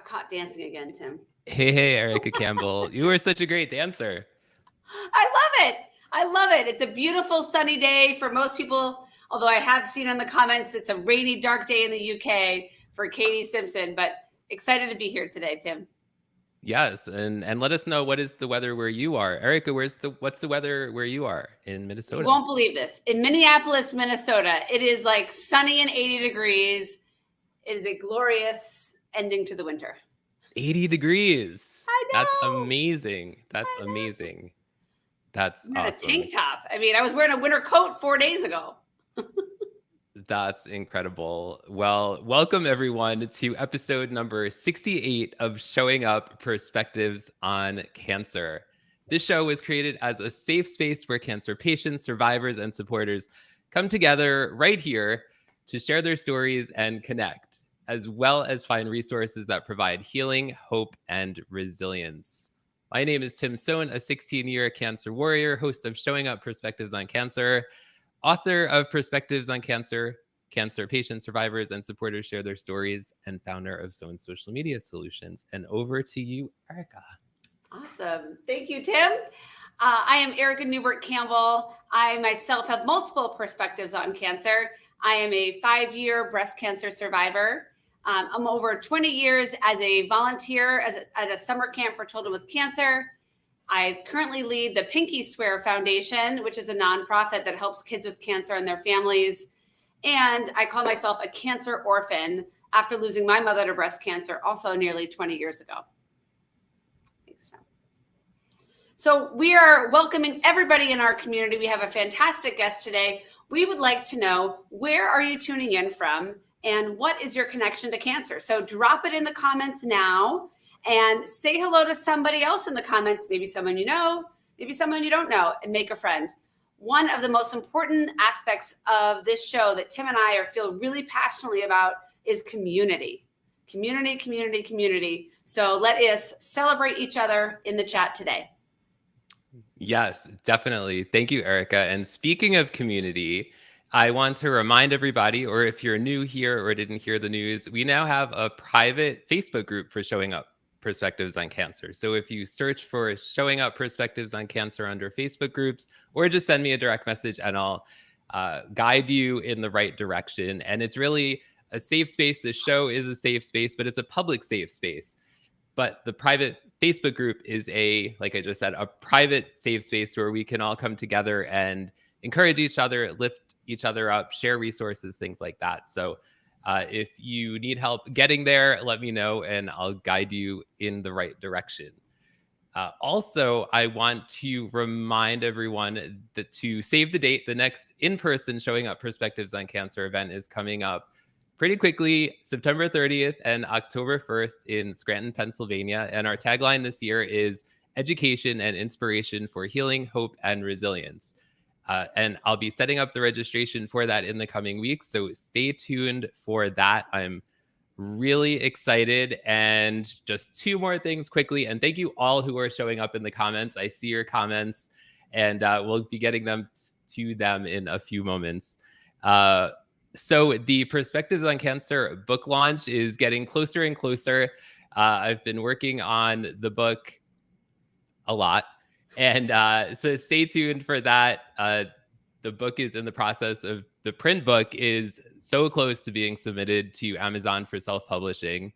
caught dancing again, Tim. Hey, Erica Campbell. You were such a great dancer. I love it. It's a beautiful sunny day for most people, although I have seen in the comments it's a rainy, dark day in the UK for Katie Simpson, but excited to be here today, Tim. Yes, and let us know what is the weather where you are. Erica, what's the weather where you are in Minnesota? You won't believe this. In Minneapolis, Minnesota, it is like sunny and 80 degrees. It is a glorious ending to the winter. 80 degrees. I know. That's amazing. That's amazing. That's I'm awesome. in a tank top. I mean, I was wearing a winter coat 4 days ago. That's incredible. Well, welcome everyone to episode number 68 of Showing Up Perspectives on Cancer. This show was created as a safe space where cancer patients, survivors, and supporters come together right here to share their stories and connect, as well as find resources that provide healing, hope, and resilience. My name is Tim Sohn, a 16-year cancer warrior, host of Showing Up Perspectives on Cancer, author of Perspectives on Cancer, Cancer Patients, Survivors, and Supporters Share Their Stories, and founder of Sohn Social Media Solutions. And over to you, Erica. Awesome. Thank you, Tim. I am Erica Neubert Campbell. I myself have multiple perspectives on cancer. I am a 5-year breast cancer survivor. I'm over 20 years as a volunteer at a summer camp for children with cancer. I currently lead the Pinky Swear Foundation, which is a nonprofit that helps kids with cancer and their families. And I call myself a cancer orphan after losing my mother to breast cancer also nearly 20 years ago. Thanks, Tom. So we are welcoming everybody in our community. We have a fantastic guest today. We would like to know, where are you tuning in from and what is your connection to cancer? So drop it in the comments now and say hello to somebody else in the comments, maybe someone you know, maybe someone you don't know, and make a friend. One of the most important aspects of this show that Tim and I feel really passionately about is community. Community, community, community. So let us celebrate each other in the chat today. Yes, definitely. Thank you, Erica. And speaking of community, I want to remind everybody, or if you're new here or didn't hear the news, we now have a private Facebook group for Showing Up Perspectives on Cancer. So if you search for Showing Up Perspectives on Cancer under Facebook groups, or just send me a direct message and I'll guide you in the right direction. And it's really a safe space. The show is a safe space, but it's a public safe space. But the private Facebook group is like I just said, a private safe space where we can all come together and encourage each other, lift each other up, share resources, things like that. So if you need help getting there, let me know and I'll guide you in the right direction. Also, I want to remind everyone that to save the date, the next in-person Showing Up Perspectives on Cancer event is coming up pretty quickly, September 30th and October 1st in Scranton, Pennsylvania. And our tagline this year is education and inspiration for healing, hope, and resilience. And I'll be setting up the registration for that in the coming weeks. So stay tuned for that. I'm really excited. And just 2 more things quickly. And thank you all who are showing up in the comments. I see your comments and we'll be getting them to them in a few moments. So the Perspectives on Cancer book launch is getting closer and closer. I've been working on the book a lot. And so stay tuned for that. The book is in the process of, the print book is so close to being submitted to Amazon for self-publishing.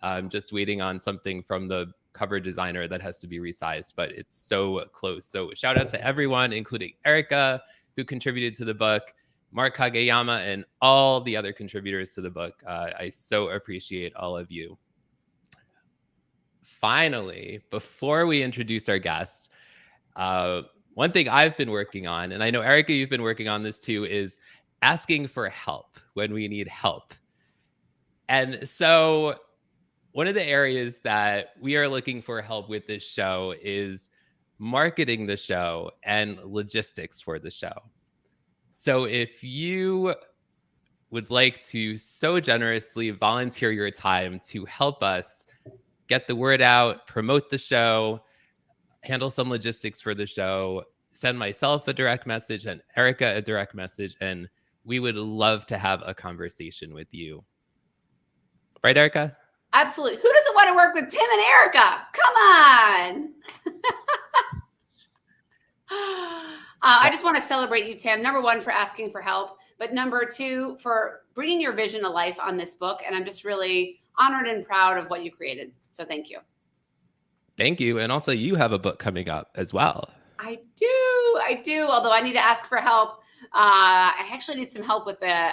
I'm just waiting on something from the cover designer that has to be resized, but it's so close. So shout out to everyone, including Erica, who contributed to the book, Mark Kageyama, and all the other contributors to the book. I so appreciate all of you. Finally, before we introduce our guests, one thing I've been working on, and I know, Erica, you've been working on this too, is asking for help when we need help. And so one of the areas that we are looking for help with this show is marketing the show and logistics for the show. So if you would like to so generously volunteer your time to help us get the word out, promote the show, handle some logistics for the show, send myself a direct message and Erica a direct message, and we would love to have a conversation with you. Right, Erica? Absolutely. Who doesn't want to work with Tim and Erica? Come on. I just want to celebrate you, Tim. Number one, for asking for help, but number two, for bringing your vision to life on this book. And I'm just really honored and proud of what you created. So thank you. Thank you. And also, you have a book coming up as well. I do. Although I need to ask for help. I actually need some help with the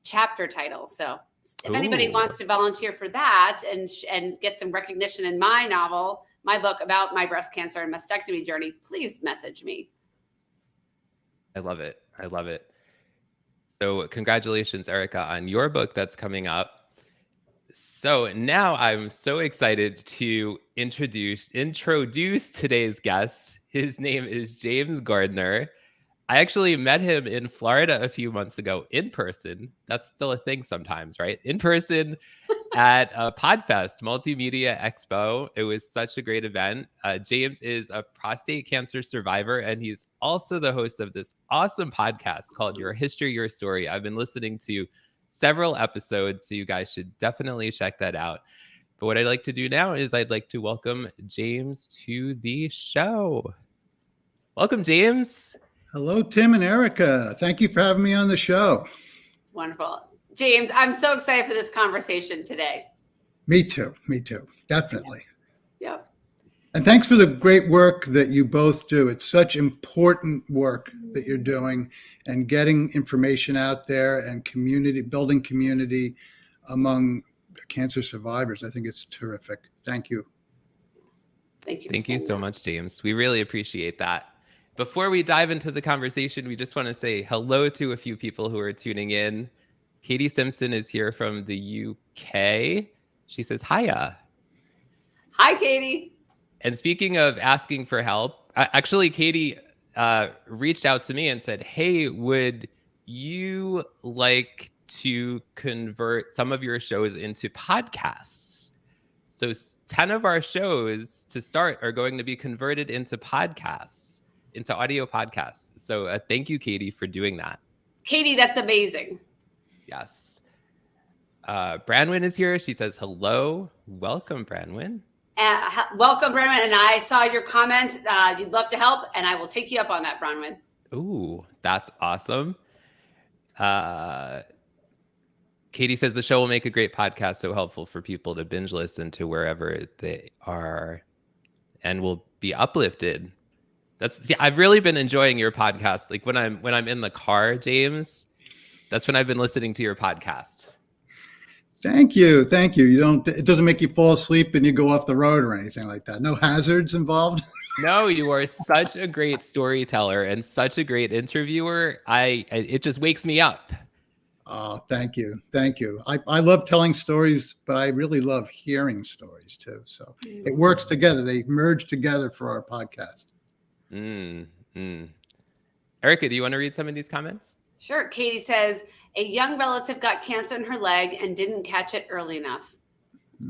chapter title. So if anybody wants to volunteer for that and get some recognition in my novel, my book about my breast cancer and mastectomy journey, please message me. I love it. I love it. So congratulations, Erica, on your book that's coming up. So now I'm so excited to introduce today's guest. His name is James Gardner. I actually met him in Florida a few months ago in person. That's still a thing sometimes, right? In person at a Podfest, Multimedia Expo. It was such a great event. James is a prostate cancer survivor, and he's also the host of this awesome podcast called Your History, Your Story. I've been listening to several episodes, so you guys should definitely check that out. But what I'd like to do now is I'd like to welcome James to the show. Welcome, James. Hello, Tim and Erica. Thank you for having me on the show. Wonderful. James, I'm so excited for this conversation today. Me too. Definitely. Yeah. And thanks for the great work that you both do. It's such important work that you're doing and getting information out there and building community among cancer survivors. I think it's terrific. Thank you. Thank you. Thank you so much, James. We really appreciate that. Before we dive into the conversation, we just want to say hello to a few people who are tuning in. Katie Simpson is here from the UK. She says, hiya. Hi, Katie. And speaking of asking for help, actually, Katie reached out to me and said, hey, would you like to convert some of your shows into podcasts? So 10 of our shows to start are going to be converted into podcasts, into audio podcasts. So thank you, Katie, for doing that. Katie, that's amazing. Yes. Branwyn is here. She says, hello. Welcome, Branwyn. Welcome, Branwyn. And I saw your comment. You'd love to help, and I will take you up on that, Branwyn. Ooh, that's awesome. Katie says the show will make a great podcast, so helpful for people to binge listen to wherever they are and will be uplifted. I've really been enjoying your podcast. Like when I'm in the car, James, that's when I've been listening to your podcast. Thank you. It doesn't make you fall asleep and you go off the road or anything like that. No hazards involved. No, you are such a great storyteller and such a great interviewer. It just wakes me up. Oh, thank you. I love telling stories, but I really love hearing stories too. So it works together. They merge together for our podcast. Erica, do you want to read some of these comments? Sure. Katie says, a young relative got cancer in her leg and didn't catch it early enough.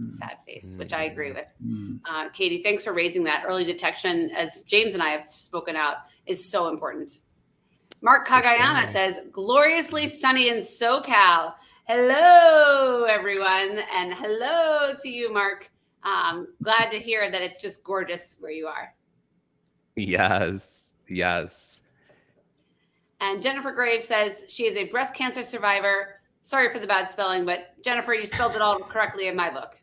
Sad face, which I agree with. Katie, thanks for raising that. Early detection, as James and I have spoken out, is so important. Mark Kagayama says, gloriously sunny in SoCal. Hello, everyone. And hello to you, Mark. Glad to hear that it's just gorgeous where you are. Yes. And Jennifer Graves says she is a breast cancer survivor. Sorry for the bad spelling, but Jennifer, you spelled it all correctly in my book.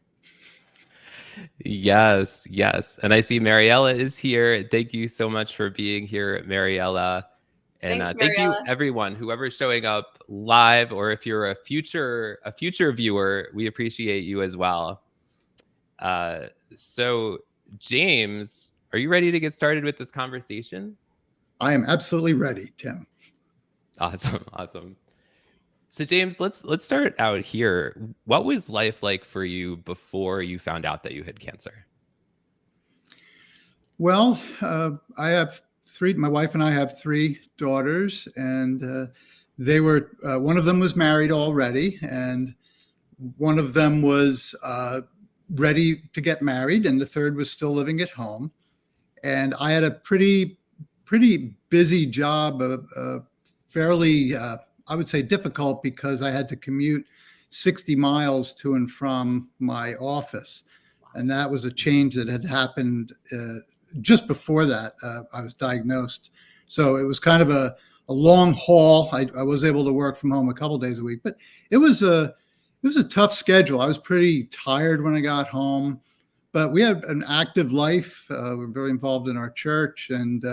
Yes. And I see Mariella is here. Thank you so much for being here, Mariella. And Thanks, thank you, Mariella. everyone, whoever's showing up live, or if you're a future viewer, we appreciate you as well. So, James, are you ready to get started with this conversation? I am absolutely ready, Tim. Awesome. So, James, let's start out here. What was life like for you before you found out that you had cancer? Well, I have my wife and I have 3 daughters, and they were, one of them was married already, and one of them was ready to get married, and the third was still living at home. And I had a pretty busy job, fairly, I would say difficult, because I had to commute 60 miles to and from my office. And that was a change that had happened just before that. I was diagnosed. So it was kind of a long haul. I was able to work from home a couple days a week, but it was a tough schedule. I was pretty tired when I got home, but we had an active life. We're very involved in our church, and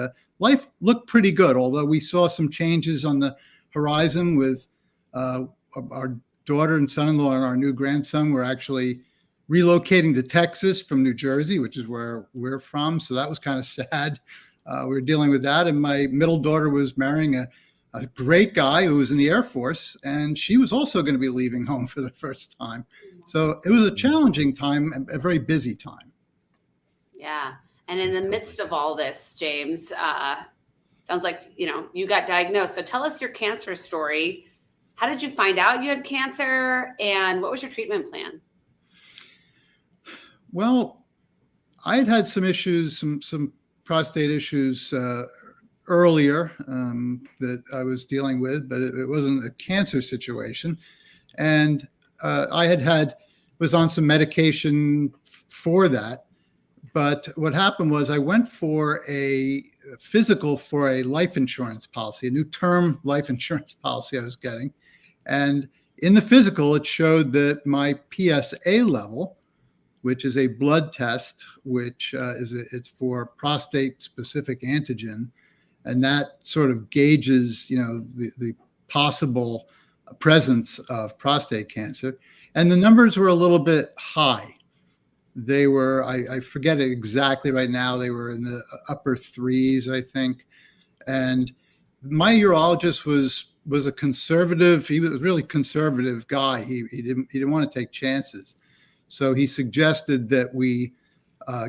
life looked pretty good, although we saw some changes on the horizon with our daughter and son-in-law and our new grandson. Were actually relocating to Texas from New Jersey, which is where we're from. So that was kind of sad. We were dealing with that. And my middle daughter was marrying a great guy who was in the Air Force, and she was also going to be leaving home for the first time. So it was a challenging time, and a very busy time. Yeah. And in the midst of all this, James, sounds like, you got diagnosed. So tell us your cancer story. How did you find out you had cancer, and what was your treatment plan? Well, I had some issues, some prostate issues earlier that I was dealing with, but it wasn't a cancer situation. And I was on some medication for that. But what happened was I went for a physical for a life insurance policy, a new term life insurance policy I was getting. And in the physical, it showed that my PSA level, which is a blood test, which it's for prostate specific antigen. And that sort of gauges, the possible presence of prostate cancer. And the numbers were a little bit high. They were, I forget it exactly right now, they were in the upper threes, I think. And my urologist was a conservative, he was a really conservative guy. He didn't want to take chances. So he suggested that we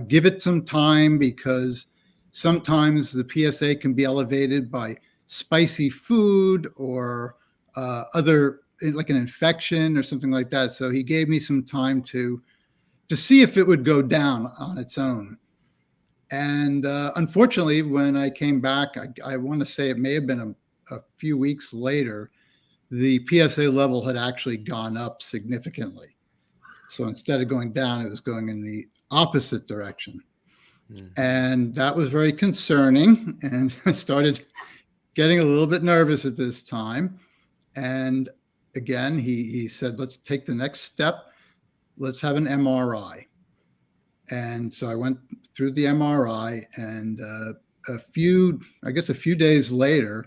give it some time, because sometimes the PSA can be elevated by spicy food or other, like an infection or something like that. So he gave me some time to see if it would go down on its own. And unfortunately, when I came back, I want to say it may have been a few weeks later, the PSA level had actually gone up significantly. So instead of going down, it was going in the opposite direction. Mm-hmm. And that was very concerning. And I started getting a little bit nervous at this time. And again, he said, let's take the next step. Let's have an MRI. And so I went through the MRI, and a few days later,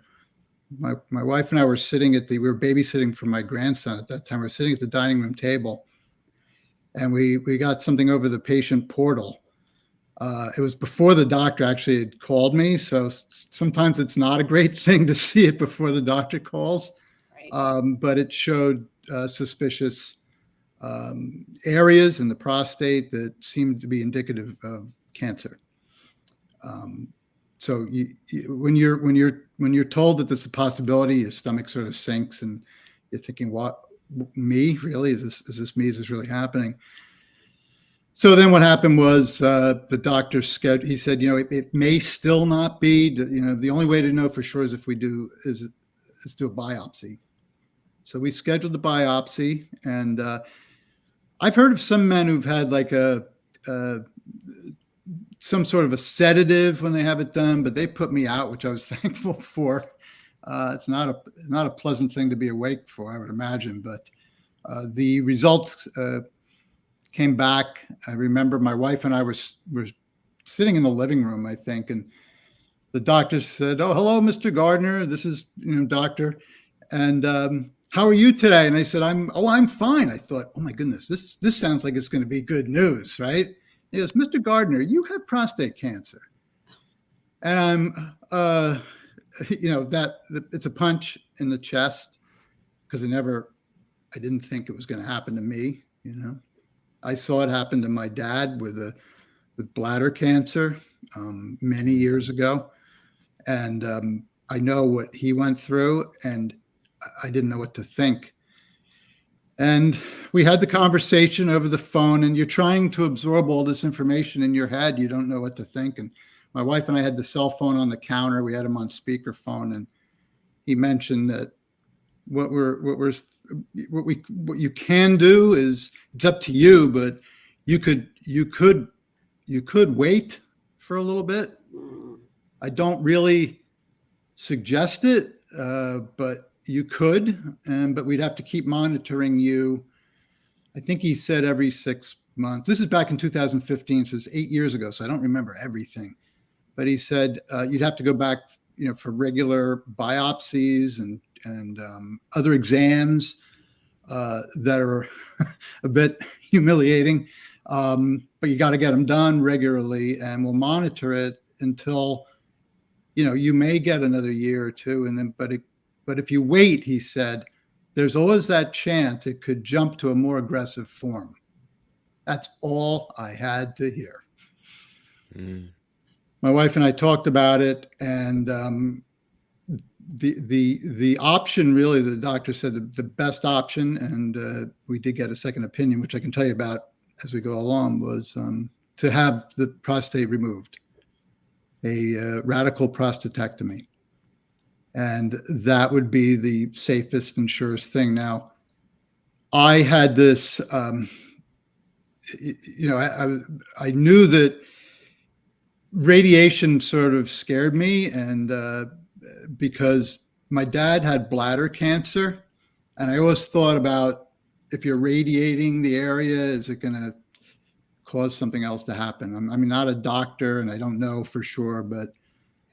my wife and I were we were babysitting for my grandson at that time. We were sitting at the dining room table, and we got something over the patient portal. It was before the doctor actually had called me. So sometimes it's not a great thing to see it before the doctor calls. Right. But it showed suspicious areas in the prostate that seemed to be indicative of cancer. So when you're told that there's a possibility, your stomach sort of sinks, and you're thinking, "What? Me? Really? Is this me? Is this really happening?" So then what happened was the doctor he said, it may still not be. The only way to know for sure is if we do a biopsy. So we scheduled a biopsy, and I've heard of some men who've had like some sort of a sedative when they have it done, but they put me out, which I was thankful for. It's not a pleasant thing to be awake for, I would imagine, but the results came back. I remember my wife and I were sitting in the living room, I think, and the doctor said, "Oh, hello, Mr. Gardner. This is, doctor. And how are you today?" And I said, I'm fine. I thought, oh my goodness, this sounds like it's going to be good news, right? He goes, "Mr. Gardner, you have prostate cancer." And I'm, it's a punch in the chest, because I didn't think it was going to happen to me. I saw it happen to my dad with bladder cancer many years ago. And I know what he went through, and I didn't know what to think. And we had the conversation over the phone, and you're trying to absorb all this information in your head. You don't know what to think. And my wife and I had the cell phone on the counter. We had him on speakerphone, and he mentioned that what we're what you can do is, it's up to you, but you could wait for a little bit. I don't really suggest it, but you could, but we'd have to keep monitoring you. I think he said every 6 months. This is back in 2015, so it's 8 years ago, so I don't remember everything. But he said you'd have to go back, for regular biopsies and other exams that are a bit humiliating. But you got to get them done regularly, and we'll monitor it until, you may get another year or two, and then, but if you wait, he said, there's always that chance it could jump to a more aggressive form. That's all I had to hear. My wife and I talked about it, and the option, really, the doctor said the best option, and we did get a second opinion, which I can tell you about as we go along, was to have the prostate removed, a radical prostatectomy. And that would be the safest and surest thing. Now, I had this, I knew that radiation sort of scared me, and because my dad had bladder cancer, and I always thought about, if you're radiating the area, is it going to cause something else to happen? I'm not a doctor, and I don't know for sure, but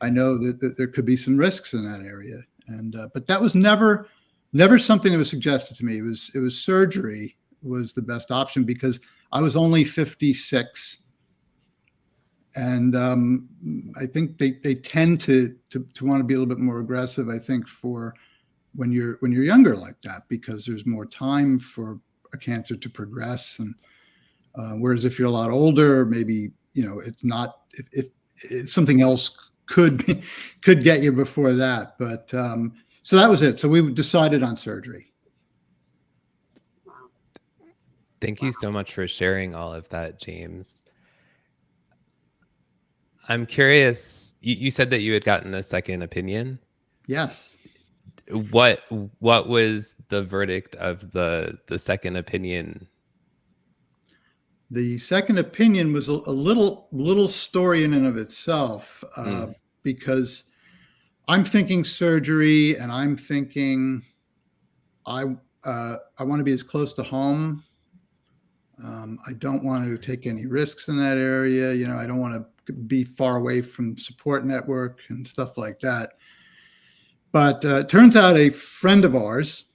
I know that there could be some risks in that area. And but that was never something that was suggested to me. It was surgery was the best option, because I was only 56. And I think they tend to want to be a little bit more aggressive, I think, for when you're younger like that, because there's more time for a cancer to progress. And whereas if you're a lot older, maybe, it's not, if something else could get you before that. But so that was it. So we decided on surgery. Thank you so much for sharing all of that, James. I'm curious, you said that you had gotten a second opinion. Yes. What was the verdict of the second opinion? The second opinion was a little story in and of itself, because I'm thinking surgery, and I'm thinking I want to be as close to home. I don't want to take any risks in that area. I don't want to be far away from support network and stuff like that. But it turns out a friend of ours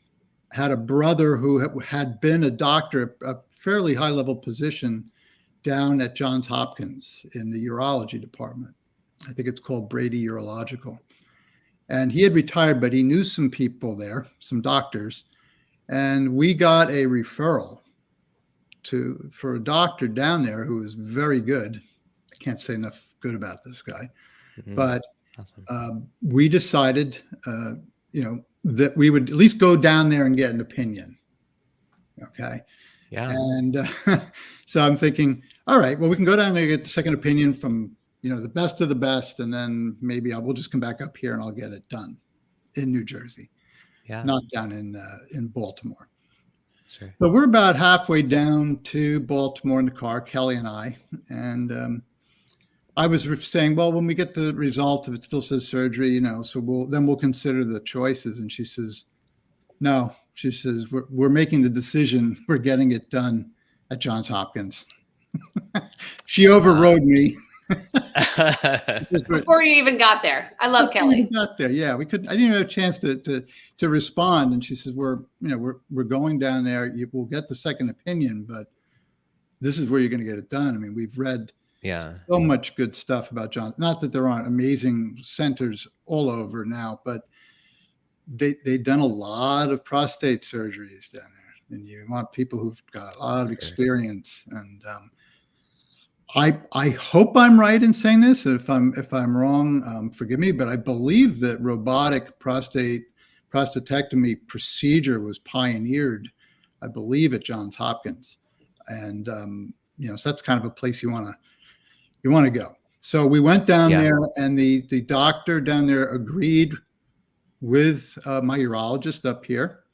had a brother who had been a doctor, a fairly high-level position down at Johns Hopkins in the urology department. I think it's called Brady Urological. And he had retired, but he knew some people there, some doctors. And we got a referral for a doctor down there who was very good. I can't say enough good about this guy. But awesome. We decided, that we would at least go down there and get an opinion. Okay. Yeah. And so I'm thinking, all right, well, we can go down there and get the second opinion from, the best of the best. And then maybe we'll just come back up here and I'll get it done in New Jersey. Yeah. Not down in Baltimore. Sure. So we're about halfway down to Baltimore in the car, Kelly and I. And I was saying, well, when we get the result, if it still says surgery, so we'll consider the choices. And she says, no, she says, we're making the decision. We're getting it done at Johns Hopkins. She overrode me. Before you even got there. I love Kelly. Got there. Yeah, I didn't even have a chance to respond. And she says, we're going down there. We'll get the second opinion, but this is where you're going to get it done. I mean, we've read so much good stuff about John. Not that there aren't amazing centers all over now, but they've done a lot of prostate surgeries down there, and you want people who've got a lot of experience. And I hope I'm right in saying this. If I'm wrong, forgive me, but I believe that robotic prostatectomy procedure was pioneered, I believe, at Johns Hopkins, and so that's kind of a place you want to go. So we went down there, and the doctor down there agreed with my urologist up here,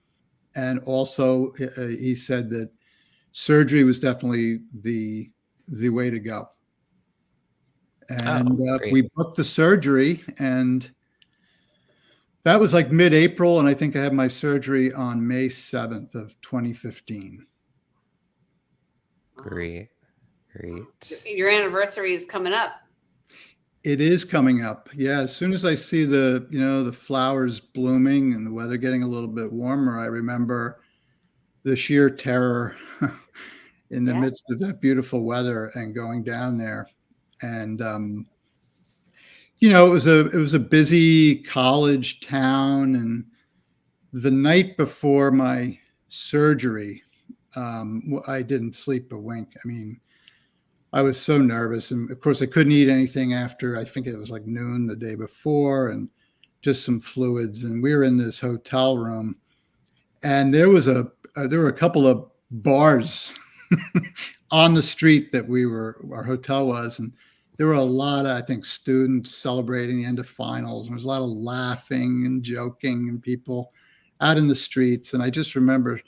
And also, he said that surgery was definitely the way to go. And Great. we booked the surgery, and that was like mid-April, and I think I had my surgery on May 7th of 2015. Great. Your anniversary is coming up. It is coming up. Yeah, as soon as I see the flowers blooming and the weather getting a little bit warmer, I remember the sheer terror in the midst of that beautiful weather and going down there. And it was a busy college town, and the night before my surgery, I didn't sleep a wink. I mean, I was so nervous, and of course I couldn't eat anything after, I think it was like noon the day before, and just some fluids. And we were in this hotel room, and there were a couple of bars on the street that our hotel was, and there were a lot of, I think, students celebrating the end of finals. And there was a lot of laughing and joking and people out in the streets. And I just remember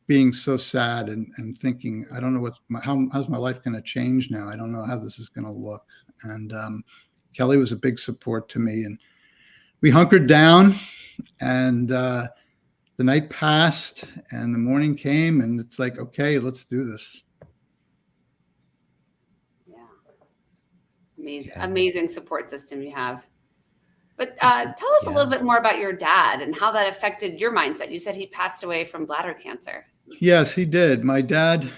being so sad and thinking, I don't know how's my life going to change now? I don't know how this is going to look. And Kelly was a big support to me, and we hunkered down, and the night passed and the morning came, and it's like, okay, let's do this. Amazing support system you have. But tell us a little bit more about your dad and how that affected your mindset. You said he passed away from bladder cancer. Yes, he did. My dad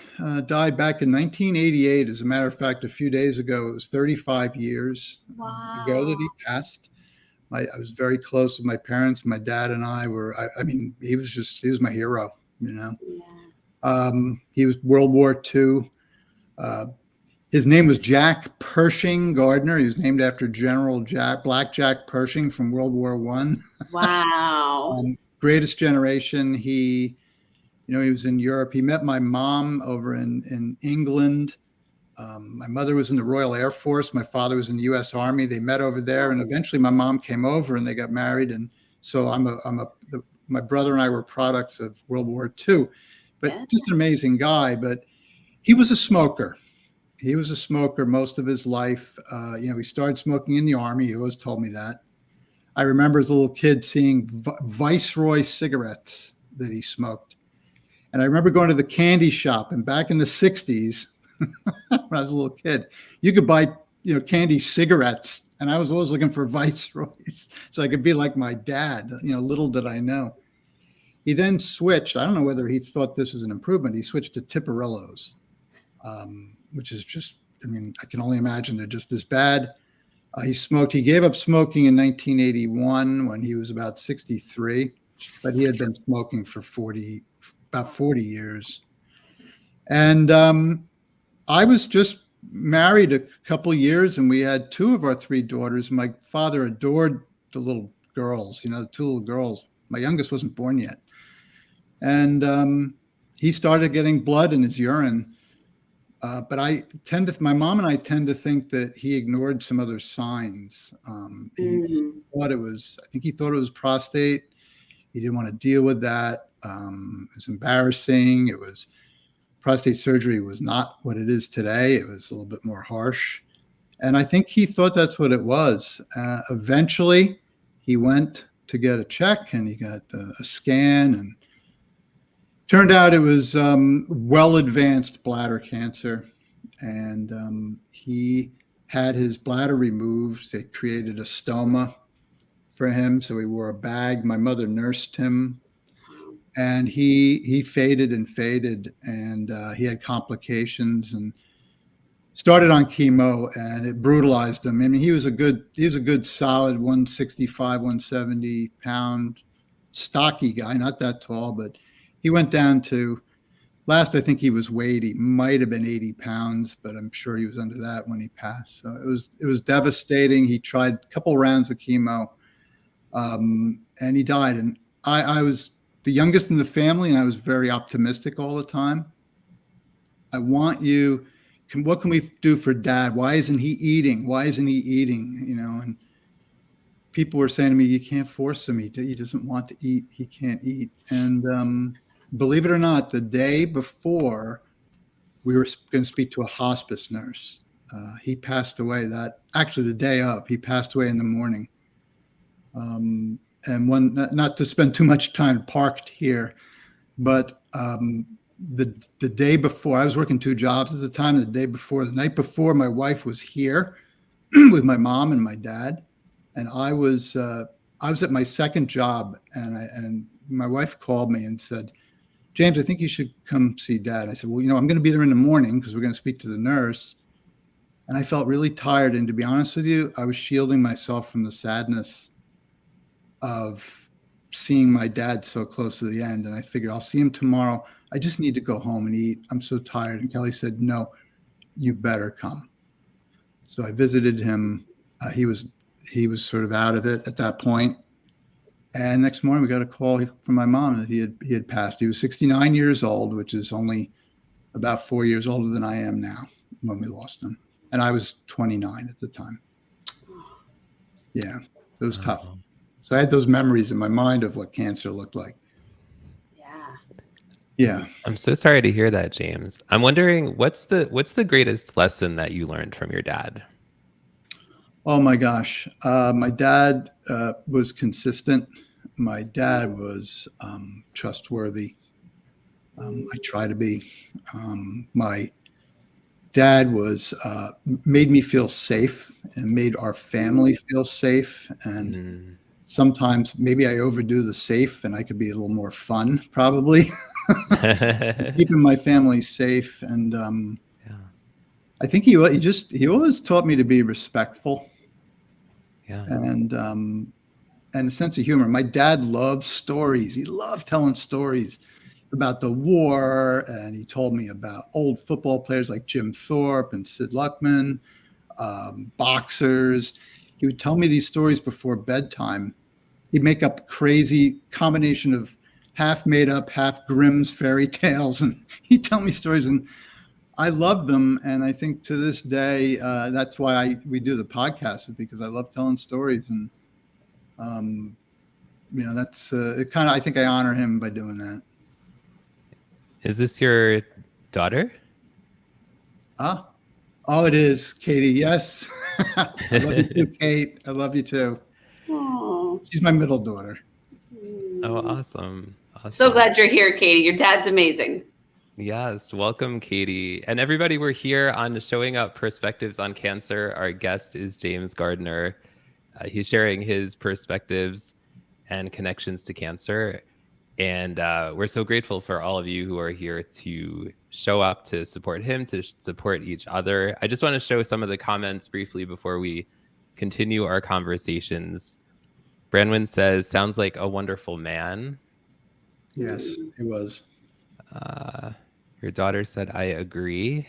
died back in 1988. As a matter of fact, a few days ago, it was 35 years ago that he passed. I was very close with my parents. My dad and I were, he was my hero, Yeah. He was World War II. His name was Jack Pershing Gardner. He was named after General Black Jack Pershing from World War I. Wow. Greatest generation. He was in Europe. He met my mom over in England. My mother was in the Royal Air Force. My father was in the U.S. Army. They met over there, and eventually my mom came over and they got married. And so my brother and I were products of World War II. But just an amazing guy. But he was a smoker. He was a smoker most of his life. He started smoking in the Army. He always told me that. I remember as a little kid seeing Viceroy cigarettes that he smoked. And I remember going to the candy shop, and back in the 60s, when I was a little kid, you could buy, candy cigarettes. And I was always looking for Viceroys so I could be like my dad. Little did I know. He then switched. I don't know whether he thought this was an improvement. He switched to Tiparillos. Which is just, I can only imagine they're just as bad. He gave up smoking in 1981 when he was about 63, but he had been smoking for about 40 years. And I was just married a couple years, and we had two of our three daughters. My father adored the little girls, the two little girls. My youngest wasn't born yet. And he started getting blood in his urine. But my mom and I tend to think that he ignored some other signs. He thought it was prostate. He didn't want to deal with that. It was embarrassing. Prostate surgery was not what it is today. It was a little bit more harsh. And I think he thought that's what it was. Eventually, he went to get a check, and he got a scan, and turned out it was well-advanced bladder cancer, and he had his bladder removed. They created a stoma for him, so he wore a bag. My mother nursed him, and he faded, and he had complications and started on chemo, and it brutalized him. He was a good solid 165, 170 pound, stocky guy, not that tall, but he went down to last, I think he weighed, he might have been 80 pounds, but I'm sure he was under that when he passed. So it was devastating. He tried a couple rounds of chemo, and he died. And I was the youngest in the family, and I was very optimistic all the time. What can we do for Dad? Why isn't he eating? And people were saying to me, you can't force him. He doesn't want to eat. He can't eat. And believe it or not, the day before we were going to speak to a hospice nurse, he passed away the day of, he passed away in the morning. And not to spend too much time parked here, but the day before, I was working 2 jobs at the time. The night before, my wife was here with my mom and my dad, and I was at my second job, and my wife called me and said, James, I think you should come see Dad. And I said, well, I'm going to be there in the morning because we're going to speak to the nurse. And I felt really tired. And to be honest with you, I was shielding myself from the sadness of seeing my dad so close to the end. And I figured I'll see him tomorrow. I just need to go home and eat. I'm so tired. And Kelly said, no, you better come. So I visited him. He was sort of out of it at that point. And next morning we got a call from my mom that he had passed. He was 69 years old, which is only about 4 years older than I am now when we lost him. And I was 29 at the time. Yeah, it was tough. So I had those memories in my mind of what cancer looked like. Yeah. I'm so sorry to hear that, James. I'm wondering what's the greatest lesson that you learned from your dad? Oh my gosh. My dad was consistent. My dad was trustworthy. I try to be. My dad made me feel safe and made our family feel safe. And sometimes maybe I overdo the safe and I could be a little more fun, probably. Keeping my family safe. And I think he always taught me to be respectful. Yeah. And a sense of humor. My dad loved stories. He loved telling stories about the war, and he told me about old football players like Jim Thorpe and Sid Luckman, boxers. He would tell me these stories before bedtime. He'd make up crazy combination of half made up, half Grimm's fairy tales, and he'd tell me stories, and I loved them. And I think to this day, that's why we do the podcast, is because I love telling stories. And that's it. Kind of, I think I honor him by doing that. Is this your daughter? Oh, it is, Katie. Yes. I love you too, Kate. I love you too. Aww. She's my middle daughter. Oh, awesome. So glad you're here, Katie. Your dad's amazing. Yes. Welcome, Katie. And everybody, we're here on Showing Up Perspectives on Cancer. Our guest is James Gardner. He's sharing his perspectives and connections to cancer. And we're so grateful for all of you who are here to show up, to support him, to support each other. I just want to show some of the comments briefly before we continue our conversations. Branwyn says, sounds like a wonderful man. Yes, he was. Your daughter said, I agree.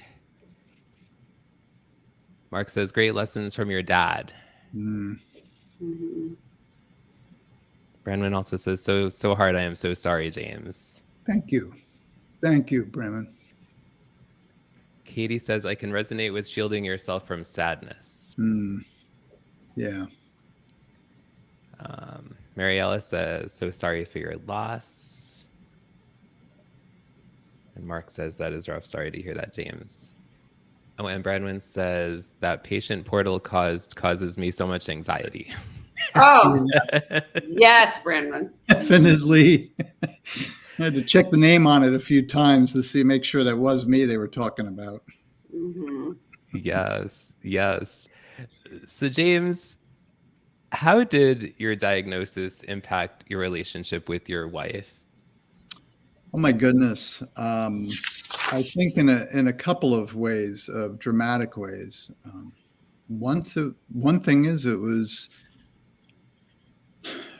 Mark says, great lessons from your dad. Mm-hmm. Branwyn also says, so hard. I am so sorry, James. Thank you. Thank you, Branwyn. Katie says, I can resonate with shielding yourself from sadness. Yeah. Mariella says, so sorry for your loss. And Mark says, that is rough. Sorry to hear that, James. Oh, and Branwyn says, that patient portal causes me so much anxiety. Oh, yes, Brandon. Definitely. I had to check the name on it a few times to make sure that was me they were talking about. Mm-hmm. Yes. So, James, how did your diagnosis impact your relationship with your wife? Oh my goodness. I think in a couple of ways, dramatic ways. One thing is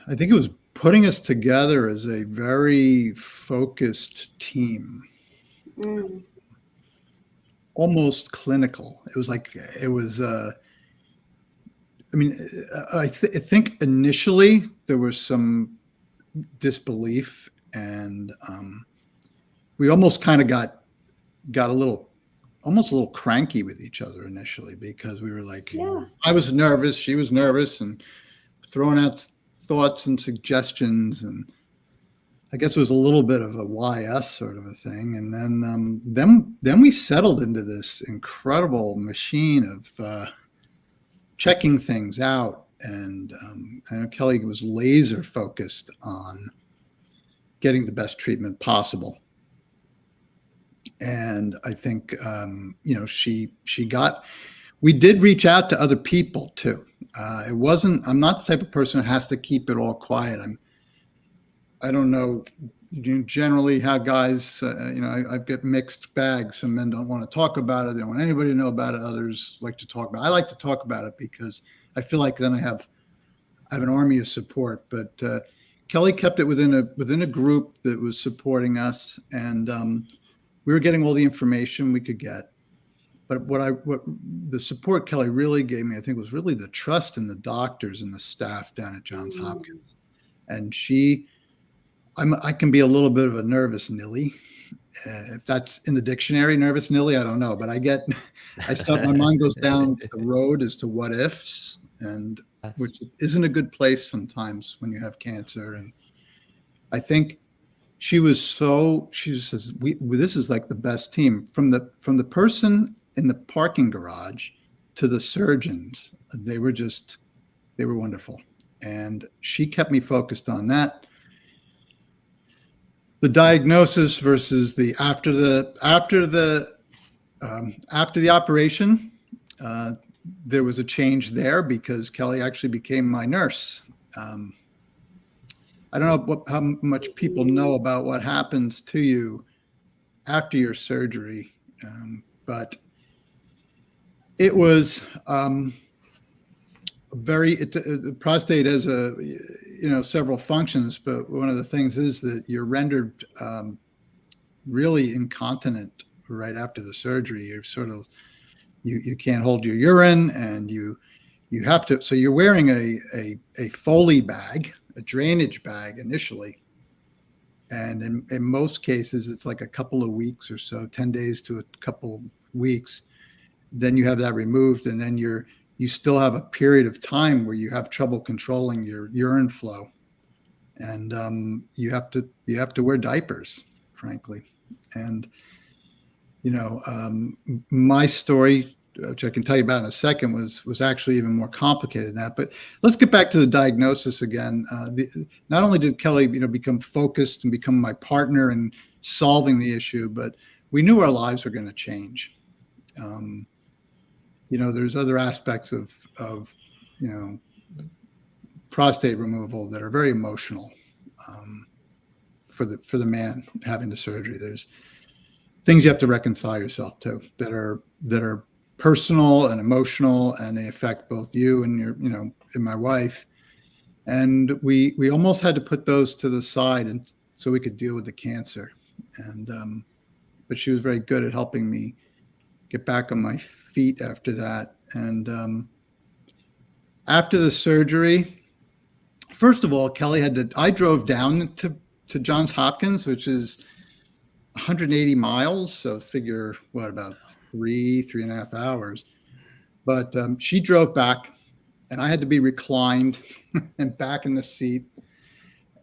I think it was putting us together as a very focused team. Almost clinical. It was I think initially there was some disbelief, and we almost kind of got a little cranky with each other initially, because we were like, I was nervous, she was nervous, and throwing out thoughts and suggestions, and I guess it was a little bit of a why us sort of a thing. And then we settled into this incredible machine of checking things out. And I know Kelly was laser focused on getting the best treatment possible. And I think, we did reach out to other people too. I'm not the type of person who has to keep it all quiet. I don't know generally how guys, I've got mixed bags. Some men don't want to talk about it. They don't want anybody to know about it. Others like to talk about it. I like to talk about it because I feel like then I have an army of support. But Kelly kept it within a group that was supporting us, and we were getting all the information we could get. But what the support Kelly really gave me, I think, was really the trust in the doctors and the staff down at Johns Hopkins. And I can be a little bit of a nervous Nilly. If that's in the dictionary, nervous Nilly, I don't know. But my mind goes down the road as to what ifs, and which isn't a good place sometimes when you have cancer. And I think she says, this is like the best team from the person in the parking garage to the surgeons. They were wonderful. And she kept me focused on that. The diagnosis versus after the operation, there was a change there because Kelly actually became my nurse. I don't know how much people know about what happens to you after your surgery, but it was prostate has several functions, but one of the things is that you're rendered really incontinent right after the surgery. You're sort of you can't hold your urine, and you have to. So you're wearing a Foley bag, a drainage bag initially, and in most cases it's like a couple of weeks or so, 10 days to a couple weeks. Then you have that removed, and then you still have a period of time where you have trouble controlling your urine flow, and you have to wear diapers, frankly. And my story, which I can tell you about in a second, was actually even more complicated than that. But let's get back to the diagnosis again. Not only did Kelly become focused and become my partner in solving the issue, but we knew our lives were going to change. There's other aspects of prostate removal that are very emotional for the man having the surgery. There's things you have to reconcile yourself to that are personal and emotional, and they affect both you and and my wife. And we almost had to put those to the side, and so we could deal with the cancer. And but she was very good at helping me get back on my feet after that. And after the surgery, first of all, Kelly I drove down to Johns Hopkins, which is 180 miles. So figure about 3.5 hours. But she drove back, and I had to be reclined and back in the seat.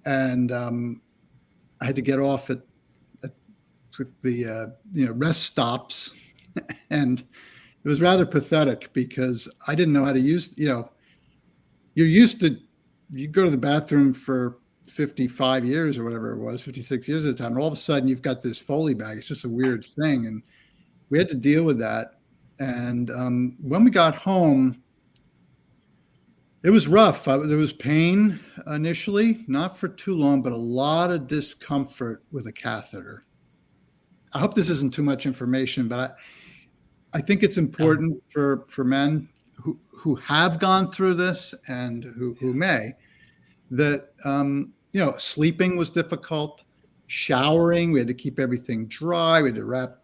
And I had to get off at the rest stops. And it was rather pathetic because I didn't know how to use, you're used to, you go to the bathroom for 55 years or whatever it was, 56 years at the time. And all of a sudden you've got this Foley bag. It's just a weird thing. And we had to deal with that. And when we got home, it was rough. There was pain initially, not for too long, but a lot of discomfort with a catheter. I hope this isn't too much information, but I think it's important for men who have gone through this and who may, that sleeping was difficult, showering, we had to keep everything dry, we had to wrap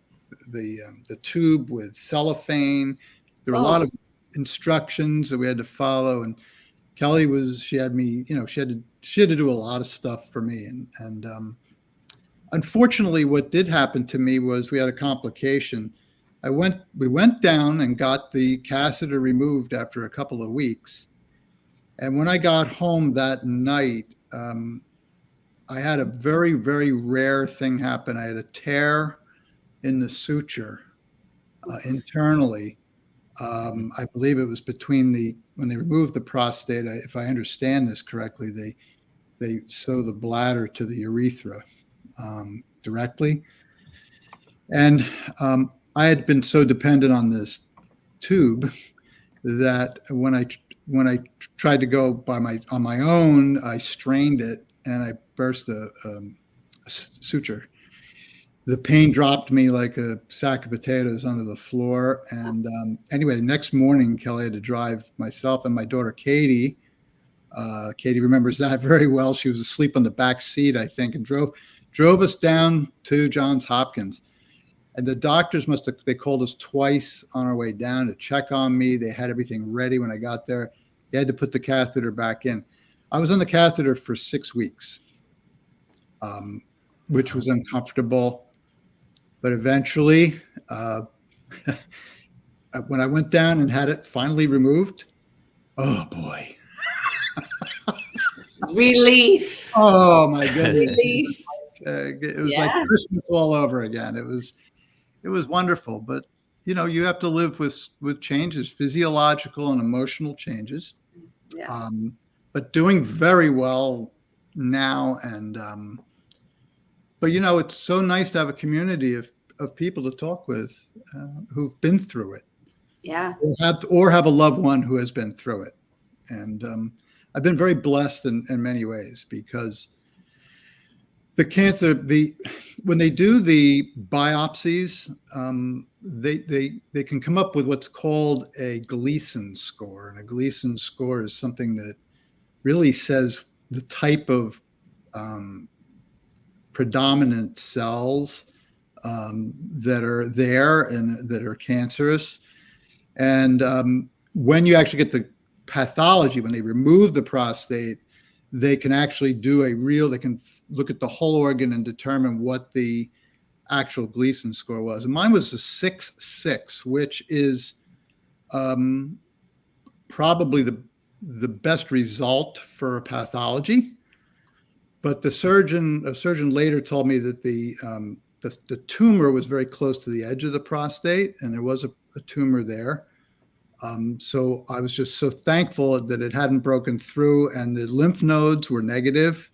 the tube with cellophane. There were a lot of instructions that we had to follow, and Kelly she had to do a lot of stuff for me, and unfortunately what did happen to me was we had a complication. We went down and got the catheter removed after a couple of weeks, And when I got home that night, I had a very, very rare thing happen. I had a tear in the suture internally. I believe it was when they removed the prostate, if I understand this correctly, they sew the bladder to the urethra directly. And I had been so dependent on this tube that when I tried to go on my own, I strained it and I burst a suture. The pain dropped me like a sack of potatoes onto the floor. And anyway, the next morning, Kelly had to drive myself and my daughter, Katie. Katie remembers that very well. She was asleep on the back seat, I think, and drove us down to Johns Hopkins. And the doctors they called us twice on our way down to check on me. They had everything ready when I got there. They had to put the catheter back in. I was on the catheter for 6 weeks, which was uncomfortable. But eventually, when I went down and had it finally removed, oh boy. Relief. Oh my goodness. Relief. It was like Christmas all over again. It was wonderful, but you have to live with changes, physiological and emotional changes. Yeah. But doing very well now, and but it's so nice to have a community of people to talk with who've been through it. Yeah. Or have a loved one who has been through it, and I've been very blessed in many ways because the cancer, when they do the biopsies, they can come up with what's called a Gleason score. And a Gleason score is something that really says the type of predominant cells that are there and that are cancerous. And when you actually get the pathology, when they remove the prostate, they can actually they can look at the whole organ and determine what the actual Gleason score was. And mine was a 6.6, which is probably the best result for a pathology. But a surgeon later told me that the tumor was very close to the edge of the prostate, and there was a tumor there. So I was just so thankful that it hadn't broken through, and the lymph nodes were negative.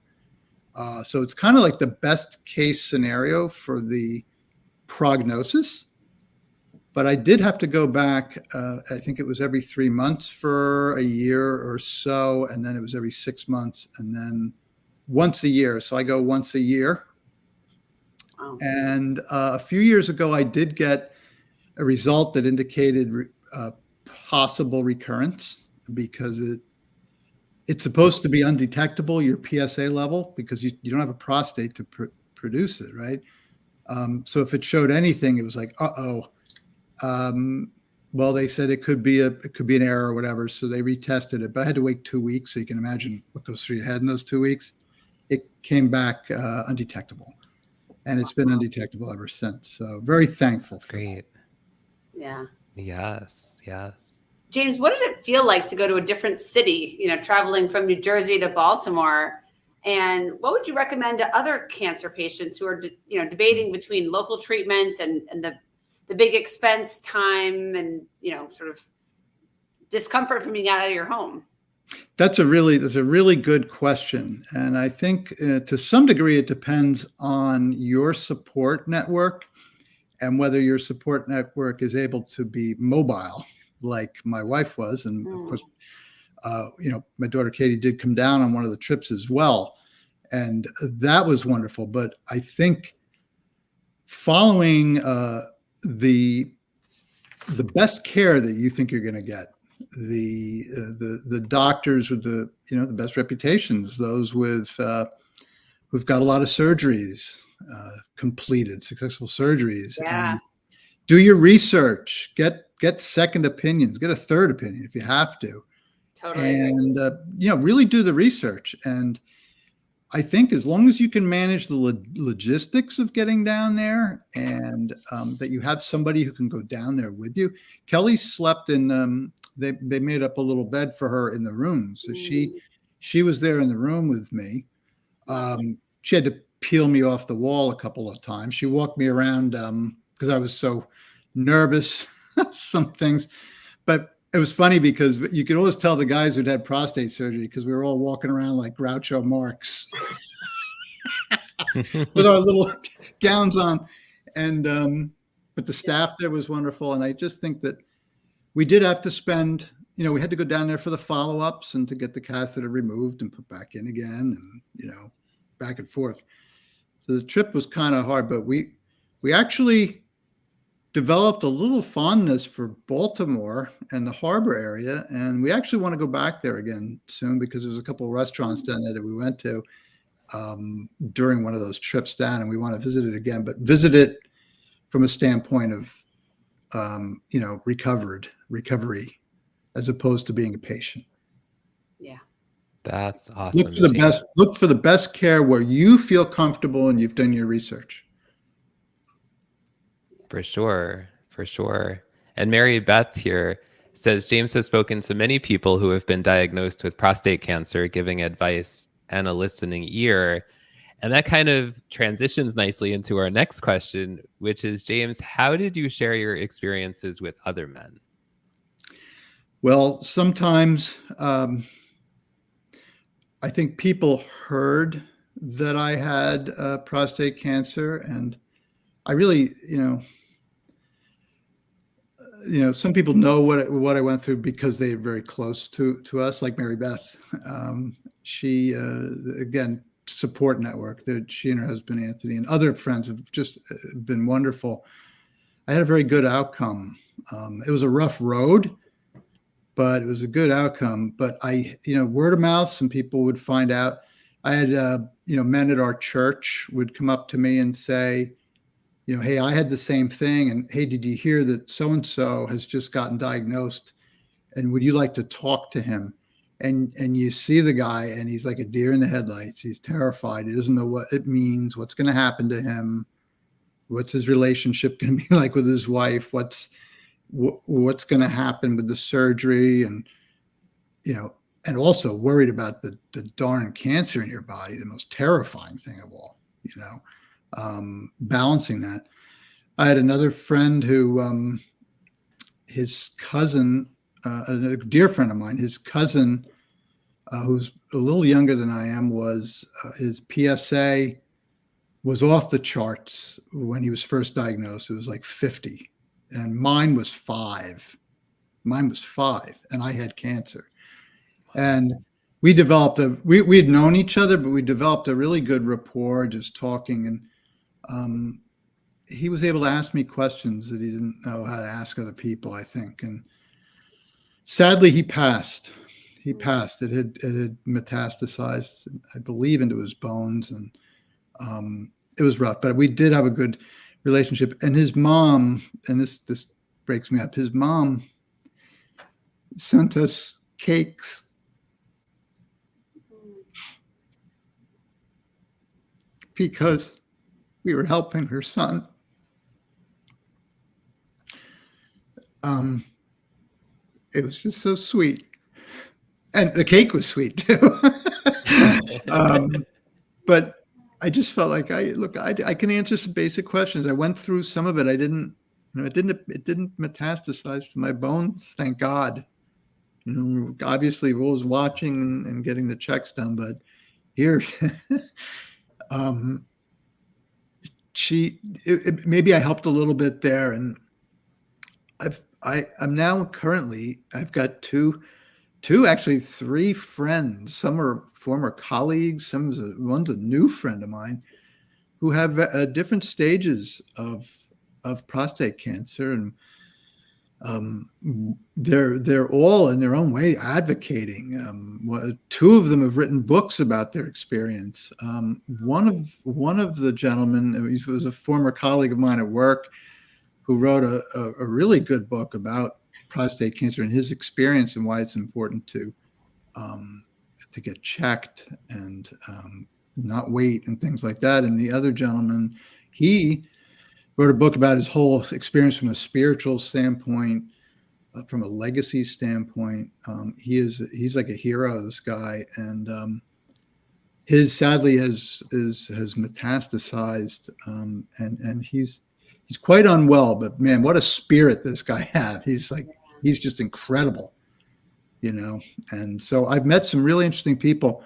So it's kind of like the best case scenario for the prognosis. But I did have to go back, I think it was every 3 months for a year or so, and then it was every 6 months, and then once a year. So I go once a year. Wow. And a few years ago, I did get a result that indicated possible recurrence, because it's supposed to be undetectable, your PSA level, because you don't have a prostate to produce it, right? So if it showed anything, it was like, well, they said it could be an error or whatever, so they retested it. But I had to wait 2 weeks, so you can imagine what goes through your head in those 2 weeks. It came back undetectable, and it's been undetectable ever since. So very thankful. That's great. Yeah. Yes. James, what did it feel like to go to a different city, traveling from New Jersey to Baltimore? And what would you recommend to other cancer patients who are, debating between local treatment and the big expense, time, and, sort of discomfort from being out of your home? That's a really good question. And I think to some degree, it depends on your support network and whether your support network is able to be mobile, like my wife was. And of course, my daughter Katie did come down on one of the trips as well. And that was wonderful. But I think following the best care that you think you're going to get, the doctors with the best reputations, those with who've got a lot of surgeries completed, successful surgeries. Yeah. And do your research, get second opinions, get a third opinion if you have to. Totally. And really do the research. And I think as long as you can manage the logistics of getting down there, and that you have somebody who can go down there with you. Kelly slept in, they made up a little bed for her in the room. So she was there in the room with me. She had to peel me off the wall a couple of times. She walked me around because I was so nervous, some things. But it was funny because you could always tell the guys who'd had prostate surgery because we were all walking around like Groucho Marx with our little gowns on. And but the staff there was wonderful. And I just think that we did have to spend, we had to go down there for the follow-ups and to get the catheter removed and put back in again, and back and forth. So the trip was kind of hard, but we actually developed a little fondness for Baltimore and the harbor area. And we actually want to go back there again soon because there's a couple of restaurants down there that we went to during one of those trips down, and we want to visit it again, but visit it from a standpoint of, recovery, as opposed to being a patient. Yeah. That's awesome. Look for the best care where you feel comfortable and you've done your research. For sure. And Mary Beth here says, James has spoken to many people who have been diagnosed with prostate cancer, giving advice and a listening ear. And that kind of transitions nicely into our next question, which is, James, how did you share your experiences with other men? Well, sometimes I think people heard that I had prostate cancer, and I really, some people know what I went through because they're very close to us, like Mary Beth. She, again, support network that she and her husband Anthony and other friends have just been wonderful. I had a very good outcome. It was a rough road, but it was a good outcome. But word of mouth, some people would find out. I had, men at our church would come up to me and say, hey, I had the same thing. And hey, did you hear that so-and-so has just gotten diagnosed? And would you like to talk to him? And you see the guy and he's like a deer in the headlights. He's terrified. He doesn't know what it means, what's going to happen to him. What's his relationship going to be like with his wife? What's going to happen with the surgery? And, and also worried about the darn cancer in your body, the most terrifying thing of all, balancing that. I had another friend who, his cousin, a dear friend of mine, his cousin, who's a little younger than I am, was his PSA was off the charts when he was first diagnosed. It was like 50, and mine was 5. And I had cancer. And we developed we had known each other, but we developed a really good rapport just talking. And he was able to ask me questions that he didn't know how to ask other people, I think. And sadly, he passed. It had metastasized, I believe, into his bones, and it was rough. But we did have a good relationship. And his mom, and this breaks me up, his mom sent us cakes because we were helping her son. It was just so sweet. And the cake was sweet too. But I just felt like I can answer some basic questions. I went through some of it. I didn't, it didn't metastasize to my bones, thank God. Obviously we're always watching and getting the checks done, but here, maybe I helped a little bit there. And I'm now currently, I've got actually 3 friends. Some are former colleagues. One's a new friend of mine who have different stages of prostate cancer, and they're all in their own way advocating. 2 of them have written books about their experience. One of the gentlemen, he was a former colleague of mine at work, who wrote a really good book about prostate cancer and his experience and why it's important to get checked. And not weight and things like that. And the other gentleman, he wrote a book about his whole experience from a spiritual standpoint, from a legacy standpoint. He's like a hero, this guy, and his sadly has metastasized, and he's quite unwell. But man, what a spirit this guy has! He's just incredible, you know. And so I've met some really interesting people.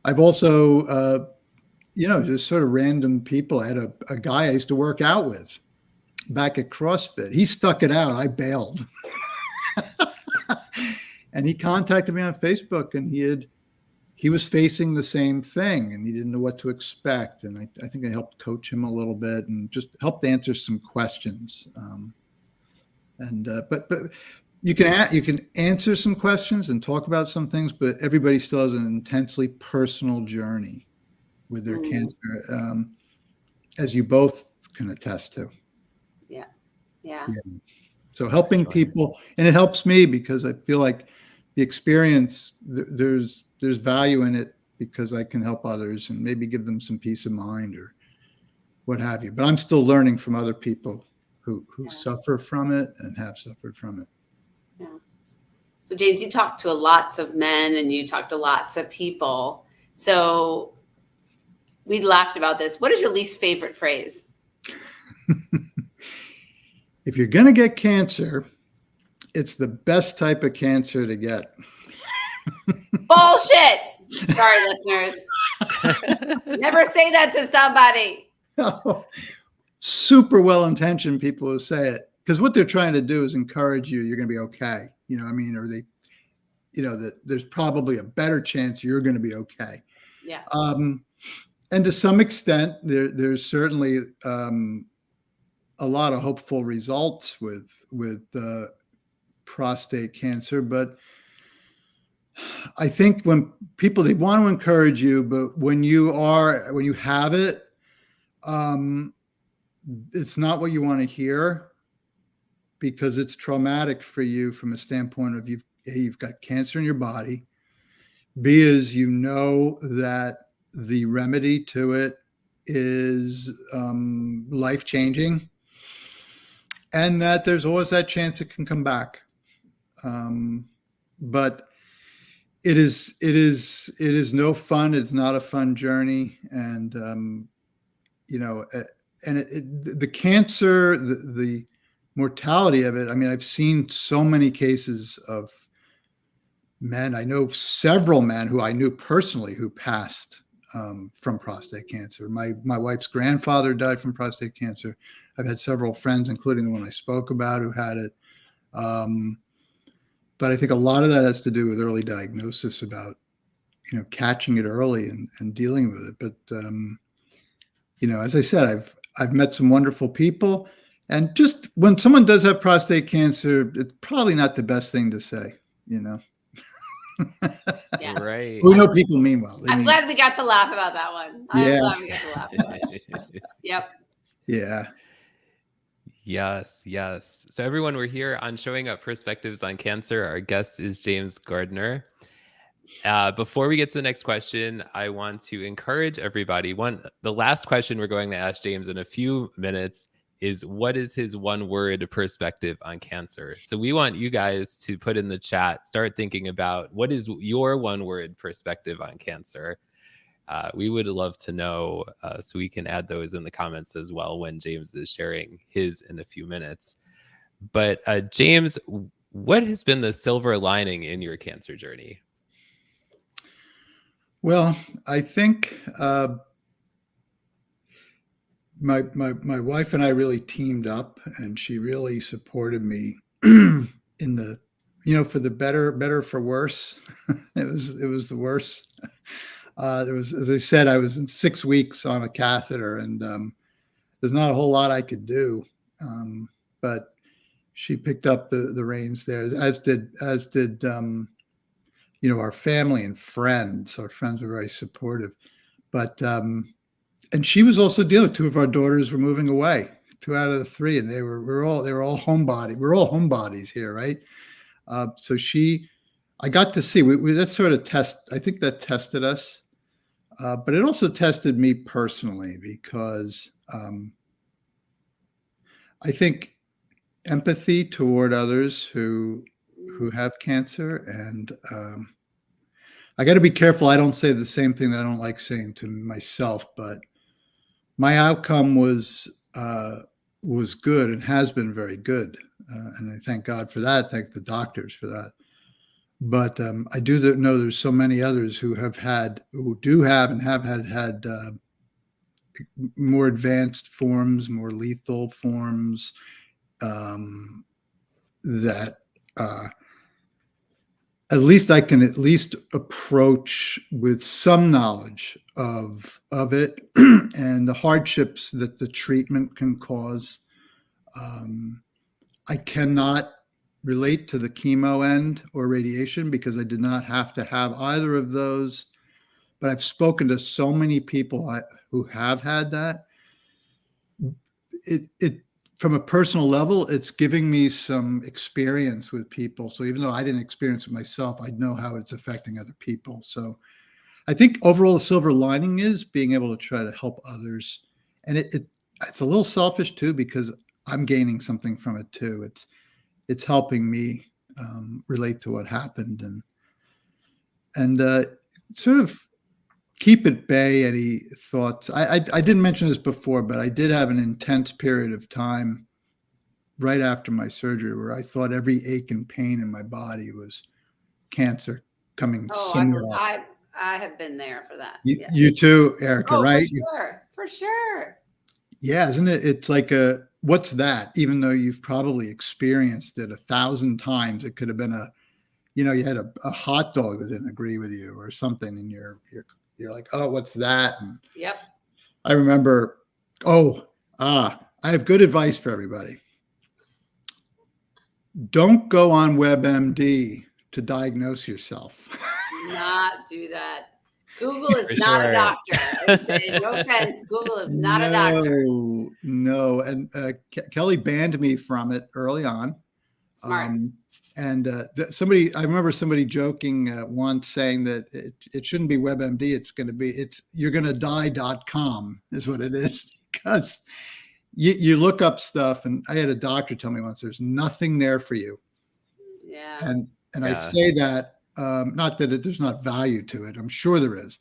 I've also, just sort of random people. I had a guy I used to work out with back at CrossFit. He stuck it out. I bailed. And he contacted me on Facebook, and he was facing the same thing, and he didn't know what to expect. And I think I helped coach him a little bit and just helped answer some questions. But you can answer some questions and talk about some things, but everybody still has an intensely personal journey with their cancer, as you both can attest to. Yeah. So helping people, and it helps me because I feel like the experience, there's value in it because I can help others and maybe give them some peace of mind or what have you. But I'm still learning from other people who suffer from it and have suffered from it. Yeah. So James, you talk to lots of men and you talk to lots of people. So we laughed about this. What is your least favorite phrase? If you're going to get cancer, it's the best type of cancer to get. Bullshit. Sorry, listeners. Never say that to somebody. No. Super well-intentioned people who say it, because what they're trying to do is encourage you. You're going to be okay. You know what I mean? Or that there's probably a better chance you're going to be okay. Yeah. And to some extent, there's certainly a lot of hopeful results with prostate cancer, but I think when people, they want to encourage you, but when you have it, it's not what you want to hear, because it's traumatic for you from a standpoint of you've got cancer in your body. B is, you know that the remedy to it is life-changing, and that there's always that chance it can come back. But it is no fun. It's not a fun journey. And, the cancer, the mortality of it. I mean, I've seen so many cases of men. I know several men who I knew personally who passed from prostate cancer. My wife's grandfather died from prostate cancer. I've had several friends, including the one I spoke about, who had it. But I think a lot of that has to do with early diagnosis, about, catching it early and dealing with it. But, as I said, I've met some wonderful people, and just when someone does have prostate cancer, it's probably not the best thing to say, Yeah. Right. We know people mean well. I'm glad we got to laugh about that one. I'm glad we got to laugh about it. Yep. Yeah. Yes. So everyone, we're here on Showing Up Perspectives on Cancer. Our guest is James Gardner. Before we get to the next question, I want to encourage everybody. The last question we're going to ask James in a few minutes is, what is his one-word perspective on cancer? So we want you guys to put in the chat, start thinking about, what is your one-word perspective on cancer? We would love to know, so we can add those in the comments as well when James is sharing his in a few minutes. But James, what has been the silver lining in your cancer journey? Well, I think my wife and I really teamed up, and she really supported me in the, for the better for worse. It was the worst. There was, as I said, I was in 6 weeks on a catheter, and there's not a whole lot I could do. But she picked up the reins there, as did our family and friends. Our friends were very supportive, but and she was also dealing with 2 of our daughters were moving away, 2 out of the 3, and they were all homebody. We're all homebodies here, right? So I got to see, that sort of I think that tested us. But it also tested me personally because I think empathy toward others who have cancer, and I got to be careful I don't say the same thing that I don't like saying to myself, but my outcome was good and has been very good, and I thank God for that. Thank the doctors for that. But I do know there's so many others who do have and have had more advanced forms, more lethal forms, that at least I can approach with some knowledge of it and the hardships that the treatment can cause. I cannot relate to the chemo end or radiation because I did not have to have either of those. But I've spoken to so many people who have had that. It from a personal level, it's giving me some experience with people. So even though I didn't experience it myself, I know how it's affecting other people. So I think overall the silver lining is being able to try to help others. And it's a little selfish too, because I'm gaining something from it too. It's helping me relate to what happened and sort of keep at bay any thoughts. I didn't mention this before, but I did have an intense period of time right after my surgery where I thought every ache and pain in my body was cancer coming somewhere else. I have been there for that. You too, Erica, right? For sure. Yeah, isn't it? It's like what's that? Even though you've probably experienced it 1,000 times, it could have been you had a hot dog that didn't agree with you or something, and you're like, oh, what's that? And yep. I remember, I have good advice for everybody. Don't go on WebMD to diagnoose yourself. Not do that. Google is not a doctor. No offense, Google is not a doctor. No. And Kelly banned me from it early on. Smart. I remember somebody joking once saying that it shouldn't be WebMD. You're going to die.com is what it is, because you look up stuff. And I had a doctor tell me once, there's nothing there for you. Yeah. And I say that, not that there's not value to it. I'm sure there is.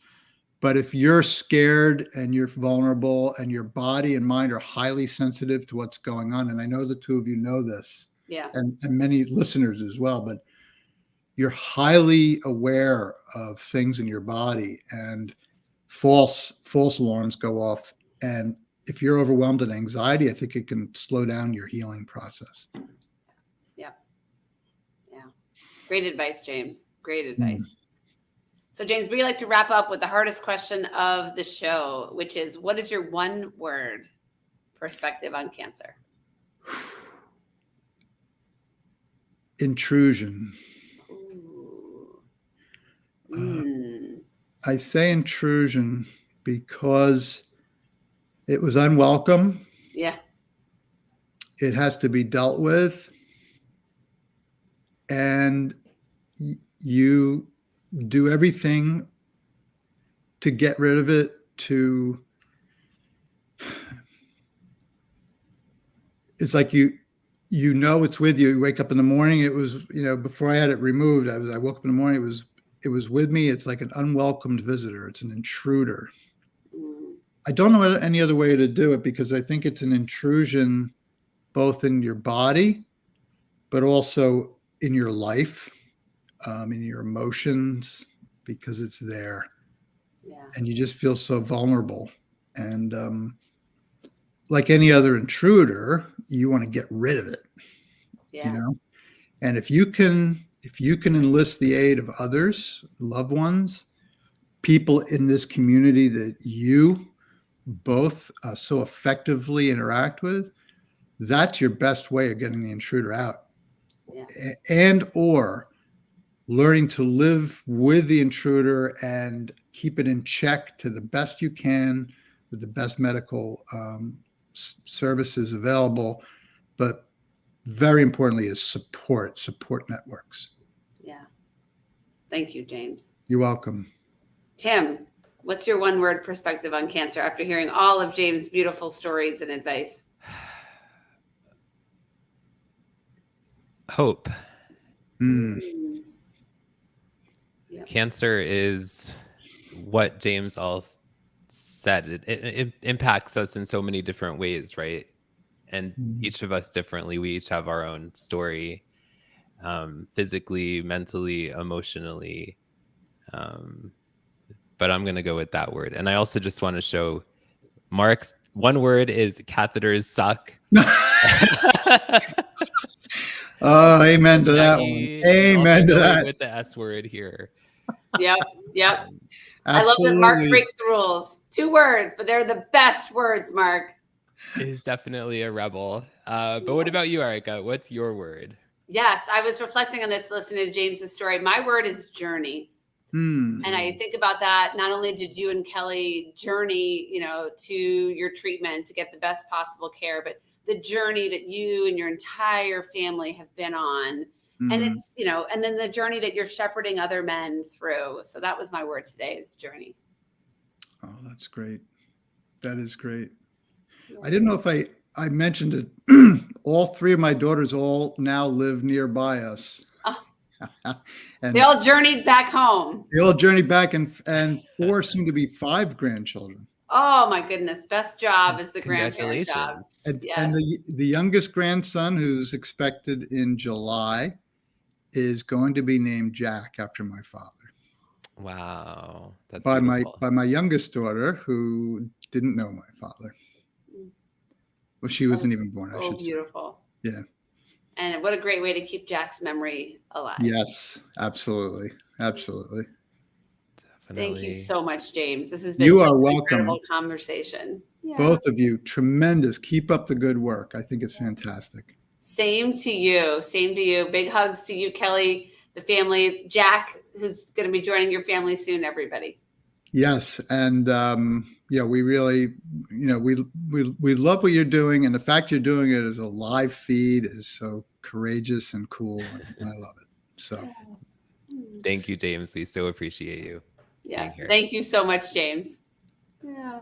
But if you're scared and you're vulnerable and your body and mind are highly sensitive to what's going on, and I know the two of you know this, and many listeners as well, but you're highly aware of things in your body, and false alarms go off. And if you're overwhelmed with anxiety, I think it can slow down your healing process. Yeah. Great advice, James. Great advice. So, James, we like to wrap up with the hardest question of the show, which is, what is your one word perspective on cancer? Intrusion. I say intrusion because it was unwelcome. Yeah. It has to be dealt with. And you do everything to get rid of it, it's like you know it's with you. You wake up in the morning, it was, before I had it removed, I woke up in the morning, it was with me. It's like an unwelcomed visitor. It's an intruder. I don't know any other way to do it, because I think it's an intrusion both in your body, but also in your life, in your emotions, because it's there. Yeah. And you just feel so vulnerable. And like any other intruder, you want to get rid of it. And if you can enlist the aid of others, loved ones, people in this community that you both so effectively interact with, that's your best way of getting the intruder out. And or learning to live with the intruder and keep it in check to the best you can with the best medical services available. But very importantly is support networks. Yeah. Thank you, James. You're welcome. Tim, What's your one word perspective on cancer after hearing all of James' beautiful stories and advice? Hope. Yep. Cancer is what James all said. It impacts us in so many different ways, right? And each of us differently. We each have our own story, physically, mentally, emotionally. But I'm going to go with that word. And I also just want to show Mark's one word is catheters suck. Oh, amen to that one. Maggie Amen to going that. with the S word here. Yep. Absolutely. I love that Mark breaks the rules. 2 words, but they're the best words, Mark. Is definitely a rebel. But what about you, Erica? What's your word? Yes, I was reflecting on this, listening to James's story. My word is journey. And I think about that. Not only did you and Kelly journey, to your treatment to get the best possible care, but the journey that you and your entire family have been on. And it's, and then the journey that you're shepherding other men through. So that was my word today, is journey. Oh, that's great. That is great. I didn't know if I mentioned it. All 3 of my daughters all now live nearby us. And they all journeyed back home. They all journeyed back, and 4, soon to be 5 grandchildren. Oh my goodness! Best job is the grandparent job. And, yes. and the youngest grandson, who's expected in July, is going to be named Jack after my father. Wow, that's by beautiful. my youngest daughter, who didn't know my father. Well, she wasn't even born. I should beautiful. Say. Yeah. And what a great way to keep Jack's memory alive. Yes, absolutely. Absolutely. Thank you so much, James. This has been an incredible conversation. Yeah. Both of you, tremendous. Keep up the good work. I think it's fantastic. Same to you. Same to you. Big hugs to you, Kelly, the family, Jack, who's going to be joining your family soon, everybody. Yes. And we really, we love what you're doing. And the fact you're doing it as a live feed is so courageous and cool. And I love it. So thank you, James. We so appreciate you. Yes. Thank you so much, James. Yeah.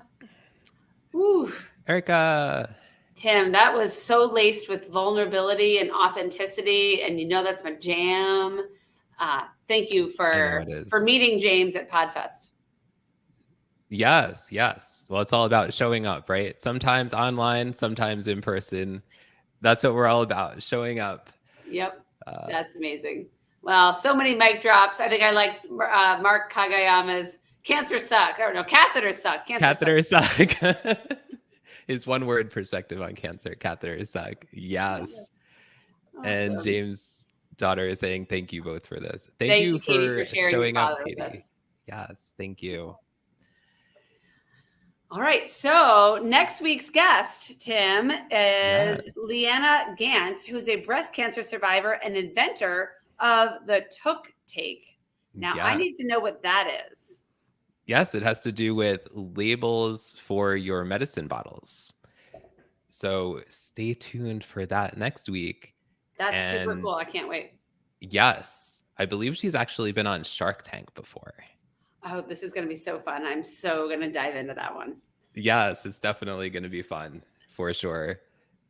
Woo. Erica. Tim, that was so laced with vulnerability and authenticity. And that's my jam. Thank you for meeting James at Podfest. Yes. Well, it's all about showing up, right? Sometimes online, sometimes in person. That's what we're all about, showing up. Yep. That's amazing. Well, so many mic drops. I think I like Mark Kagayama's cancer suck. I don't know. Catheters suck. Catheters suck. His one word perspective on cancer. Catheters suck. Yes. Awesome. And James' daughter is saying, thank you both for this. Thank you for showing up, Katie. Yes. Thank you. All right. So next week's guest, Tim, is Leanna Gant, who's a breast cancer survivor and inventor of the Took Take. Now, I need to know what that is. Yes, it has to do with labels for your medicine bottles. So stay tuned for that next week. That's super cool. I can't wait. Yes. I believe she's actually been on Shark Tank before. Oh, this is going to be so fun. I'm so going to dive into that one. Yes, it's definitely going to be fun for sure.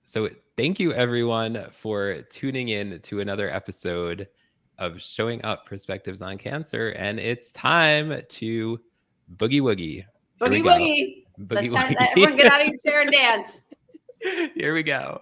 So thank you, everyone, for tuning in to another episode of Showing Up Perspectives on Cancer. And it's time to boogie woogie. Boogie woogie. Everyone get out of your chair and dance. Here we go.